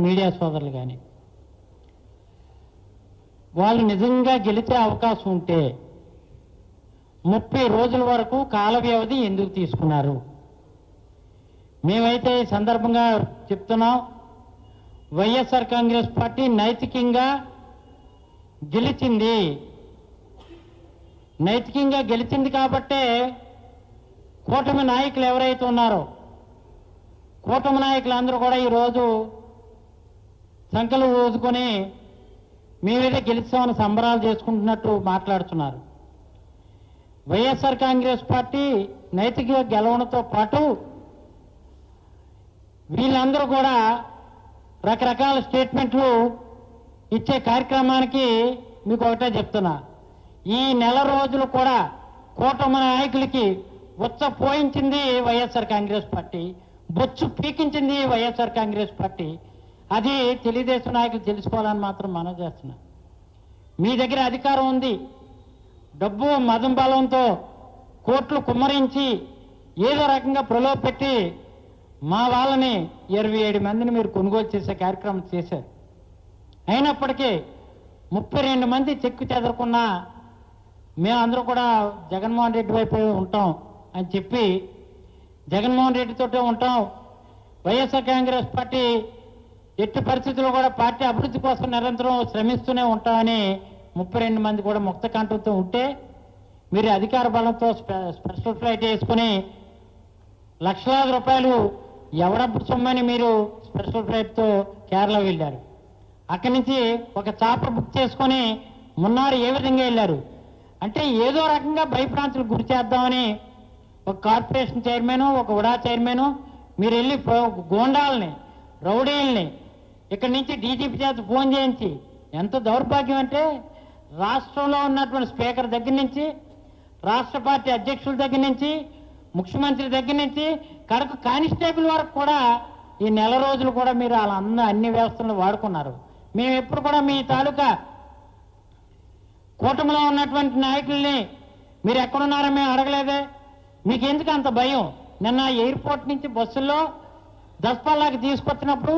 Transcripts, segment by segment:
Media సోదరులు కానీ, వాళ్ళు నిజంగా గెలిచే అవకాశం ఉంటే 30 రోజుల వరకు కాల వ్యవధి ఎందుకు తీసుకున్నారు? మేమైతే ఈ సందర్భంగా చెప్తున్నాం, వైఎస్ఆర్ కాంగ్రెస్ పార్టీ నైతికంగా గెలిచింది. నైతికంగా గెలిచింది కాబట్టే కూటమి నాయకులు ఎవరైతే ఉన్నారో, కూటమి నాయకులందరూ కూడా ఈరోజు సంకలు ఊదుకొని మేమైతే గెలిచామని సంబరాలు చేసుకుంటున్నట్టు మాట్లాడుతున్నారు. వైఎస్ఆర్ కాంగ్రెస్ పార్టీ నైతికంగా గెలవడంతో పాటు వీళ్ళందరూ కూడా రకరకాల స్టేట్మెంట్లు ఇచ్చే కార్యక్రమానికి మీకు ఒకటే చెప్తున్నా, ఈ నెల రోజులు కూడా కూటమి నాయకులకి ఉచ్చ పోయించింది వైఎస్ఆర్ కాంగ్రెస్ పార్టీ, బొచ్చు పీకించింది వైఎస్ఆర్ కాంగ్రెస్ పార్టీ. అది తెలుగుదేశం నాయకులు తెలుసుకోవాలని మాత్రం మనం చేస్తున్నా. మీ దగ్గర అధికారం ఉంది, డబ్బు మదం బలంతో కోట్లు కుమ్మరించి ఏదో రకంగా ప్రలోభ పెట్టి మా వాళ్ళని 27 మందిని మీరు కొనుగోలు చేసే కార్యక్రమం చేశారు. అయినప్పటికీ 32 మంది చెక్కు చెదరకున్నా మేమందరూ కూడా జగన్మోహన్ రెడ్డి వైపు ఉంటాం అని చెప్పి జగన్మోహన్ రెడ్డితోటే ఉంటాం, వైఎస్ఆర్ కాంగ్రెస్ పార్టీ ఎట్టి పరిస్థితుల్లో కూడా పార్టీ అభివృద్ధి కోసం నిరంతరం శ్రమిస్తూనే ఉంటామని 32 మంది కూడా ముక్త కంఠంతో ఉంటే, మీరు అధికార బలంతో స్పెషల్ ఫ్లైట్ వేసుకుని లక్షలాది రూపాయలు ఎవడప్పుడు సొమ్మని మీరు స్పెషల్ ఫ్లైట్తో కేరళ వెళ్ళారు. అక్కడి నుంచి ఒక చాప బుక్ చేసుకొని మున్నారు ఏ విధంగా వెళ్ళారు అంటే, ఏదో రకంగా భయభ్రాంతులకు గురి చేద్దామని ఒక కార్పొరేషన్ చైర్మన్, ఒక ఉడా చైర్మన్ మీరు వెళ్ళి గోండాలని, రౌడీల్ని ఇక్కడి నుంచి డీజీపీ చేత ఫోన్ చేయించి, ఎంత దౌర్భాగ్యం అంటే రాష్ట్రంలో ఉన్నటువంటి స్పీకర్ దగ్గర నుంచి, రాష్ట్ర పార్టీ అధ్యక్షుల దగ్గర నుంచి, ముఖ్యమంత్రి దగ్గర నుంచి కడకు కానిస్టేబుల్ వరకు కూడా ఈ నెల రోజులు కూడా మీరు అలా అన్ని వ్యవస్థలను వాడుకున్నారు. మేము ఎప్పుడు కూడా మీ తాలూకా కూటమిలో ఉన్నటువంటి నాయకుల్ని మీరు ఎక్కడున్నారో మేము అడగలేదే. మీకు ఎందుకు అంత భయం? నిన్న ఎయిర్పోర్ట్ నుంచి బస్సుల్లో దస్పల్లాకి తీసుకొచ్చినప్పుడు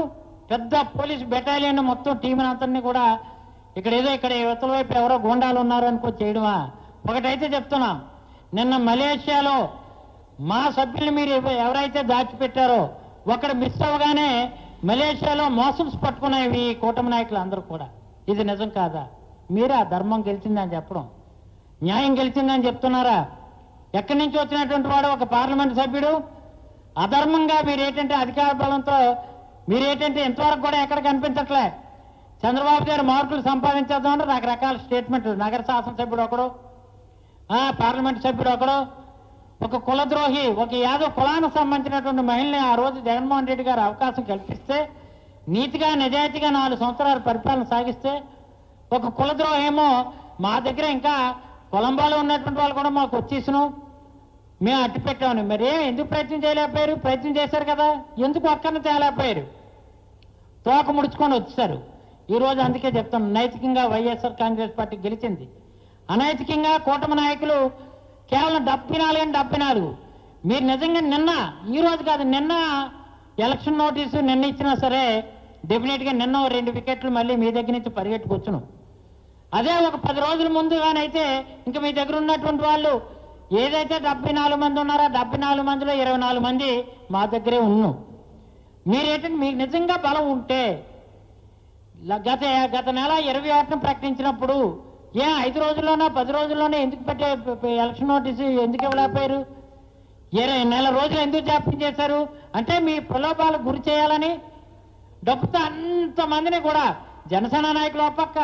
పెద్ద పోలీసు బెటాలియన్ మొత్తం టీంని అంతని కూడా ఇక్కడ యువతల వైపు ఎవరో గోండాలు ఉన్నారు అనుకో చేయడమా? ఒకటైతే చెప్తున్నాం, నిన్న మలేషియాలో మా సభ్యులు మీరు ఎవరైతే దాచిపెట్టారో ఒకడు మిస్ అవ్వగానే మలేషియాలో మోసమ్స్ పట్టుకునేవి కూటమి నాయకులు అందరూ కూడా. ఇది నిజం కాదా? మీరు ఆ ధర్మం గెలిచిందని చెప్పడం, న్యాయం గెలిచిందని చెప్తున్నారా? ఎక్కడి నుంచి వచ్చినటువంటి వాడు ఒక పార్లమెంట్ సభ్యుడు అధర్మంగా మీరేంటంటే అధికార బలంతో మీరేంటంటే ఇంతవరకు కూడా ఎక్కడ కనిపించట్లే. చంద్రబాబు గారు మార్కులు సంపాదించేద్దామంటే రకరకాల స్టేట్మెంట్లు, నగర శాసనసభ్యుడు ఒకడు, పార్లమెంట్ సభ్యుడు ఒకడు, ఒక కులద్రోహి, ఒక యాదవ్ కులానికి సంబంధించినటువంటి మహిళని ఆ రోజు జగన్మోహన్ రెడ్డి గారు అవకాశం కల్పిస్తే, నీతిగా నిజాయితీగా 4 సంవత్సరాలు పరిపాలన సాగిస్తే, ఒక కులద్రోహేమో మా దగ్గర ఇంకా కొలంబోలో ఉన్నటువంటి వాళ్ళు కూడా మాకు వచ్చేసినాం, మేము అట్టి పెట్టామని. మరి ఎందుకు ప్రయత్నం చేయలేకపోయారు? ప్రయత్నం చేశారు కదా, ఎందుకు ఒక్కరిని తేలేకపోయారు? తోక ముడుచుకొని వచ్చేసారు. ఈరోజు అందుకే చెప్తాను, నైతికంగా వైఎస్ఆర్ కాంగ్రెస్ పార్టీ గెలిచింది. అనైతికంగా కూటమి నాయకులు కేవలం 74 మీరు నిజంగా నిన్న, ఈరోజు కాదు నిన్న ఎలక్షన్ నోటీసు నిన్న ఇచ్చినా సరే డెఫినెట్గా నిన్న 2 వికెట్లు మళ్ళీ మీ దగ్గర నుంచి పరిగెట్టుకొచ్చును. అదే ఒక 10 రోజుల ముందుగానైతే ఇంకా మీ దగ్గర ఉన్నటువంటి వాళ్ళు ఏదైతే 74 మంది ఉన్నారో 74 మందిలో 24 మంది మా దగ్గరే ఉన్నాం. మీరేంటంటే మీకు నిజంగా బలం ఉంటే గత నెల 21న ప్రకటించినప్పుడు 5 రోజుల్లోనో 10 రోజుల్లోనే ఎందుకు పెట్టే ఎలక్షన్ నోటీసు ఎందుకు ఇవ్వలేకపోయారు? నెల రోజులు ఎందుకు జాప్యం చేశారు? అంటే మీ ప్రలోభాలకు గురి చేయాలని డబ్బుతో అంతమందిని కూడా జనసేన నాయకులు ఒక పక్క,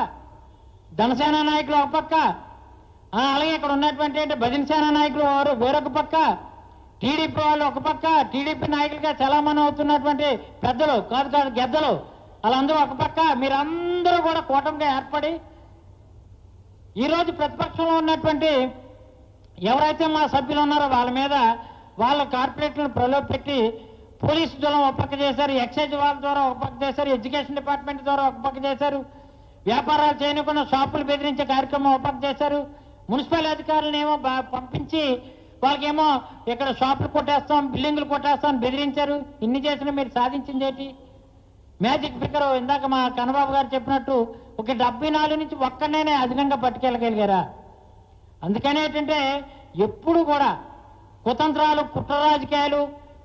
ధనసేన నాయకులు ఒక పక్క, అలాగే ఇక్కడ ఉన్నటువంటి భజనసేన నాయకులు వేరొక పక్క, టీడీపీ వాళ్ళు ఒక పక్క, టీడీపీ నాయకులుగా చలామణి అవుతున్నటువంటి పెద్దలు కాదు గెద్దలు వాళ్ళందరూ ఒక పక్క, మీరందరూ కూడా కూటమిగా ఏర్పడి ఈరోజు ప్రతిపక్షంలో ఉన్నటువంటి ఎవరైతే మా సభ్యులు ఉన్నారో వాళ్ళ మీద వాళ్ళ కార్పొరేట్లను ప్రలోభ పెట్టి పోలీసు దళం ఒక పక్క చేశారు, ఎక్సైజ్ వాళ్ళ ద్వారా ఒక పక్క చేశారు, ఎడ్యుకేషన్ డిపార్ట్మెంట్ ద్వారా ఒక పక్క చేశారు, వ్యాపారాలు చేయకుండా షాపులు బెదిరించే కార్యక్రమం ఒక పక్క చేశారు, మున్సిపల్ అధికారులను ఏమో పంపించి వాళ్ళకేమో ఇక్కడ షాపులు కొట్టేస్తాం, బిల్డింగులు కొట్టేస్తాం బెదిరించారు. ఇన్ని చేసిన మీరు సాధించింది ఏంటి? మ్యాజిక్ ఫిగర్ ఇందాక మా కన్నబాబు గారు చెప్పినట్టు ఒక 74 నుంచి ఒక్కడనే అధికంగా పట్టుకెళ్ళగలిగారా? అందుకని ఏంటంటే ఎప్పుడు కూడా కుతంత్రాలు, కుట్ర రాజకీయాలు,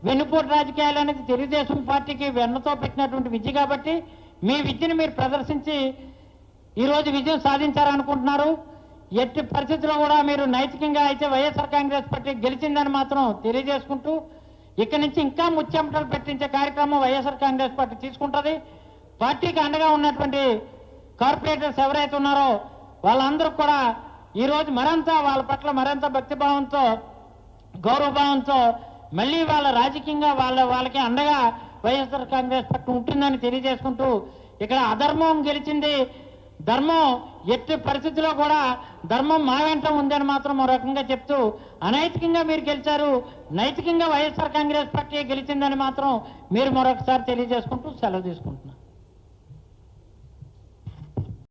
వెన్నుపోటు రాజకీయాలు అనేది తెలుగుదేశం పార్టీకి వెన్నతో పెట్టినటువంటి విద్య. కాబట్టి మీ విద్యను మీరు ప్రదర్శించి ఈరోజు విజయం సాధించారనుకుంటున్నారు. ఎట్టి పరిస్థితుల్లో కూడా మీరు నైతికంగా అయితే వైఎస్ఆర్ కాంగ్రెస్ పార్టీ గెలిచిందని మాత్రం తెలియజేసుకుంటూ, ఇక్కడి నుంచి ఇంకా ముచ్చెమటలు పెట్టించే కార్యక్రమం వైఎస్ఆర్ కాంగ్రెస్ పార్టీ తీసుకుంటుంది. పార్టీకి అండగా ఉన్నటువంటి కార్పొరేటర్స్ ఎవరైతే ఉన్నారో వాళ్ళందరూ కూడా ఈరోజు మరింత వాళ్ళ పట్ల మరింత భక్తిభావంతో, గౌరవభావంతో మళ్ళీ వాళ్ళ రాజకీయంగా వాళ్ళకి అండగా వైఎస్ఆర్ కాంగ్రెస్ పార్టీ ఉంటుందని తెలియజేసుకుంటూ, ఇక్కడ అధర్మం గెలిచింది, ధర్మం ఎట్టి పరిస్థితిలో కూడా ధర్మం మా వెంట ఉందని మాత్రం మరో రకంగా చెప్తూ, అనైతికంగా మీరు గెలిచారు, నైతికంగా వైఎస్ఆర్ కాంగ్రెస్ పార్టీ గెలిచిందని మాత్రం మీరు మరొకసారి తెలియజేసుకుంటూ సెలవు తీసుకుంటున్నారు.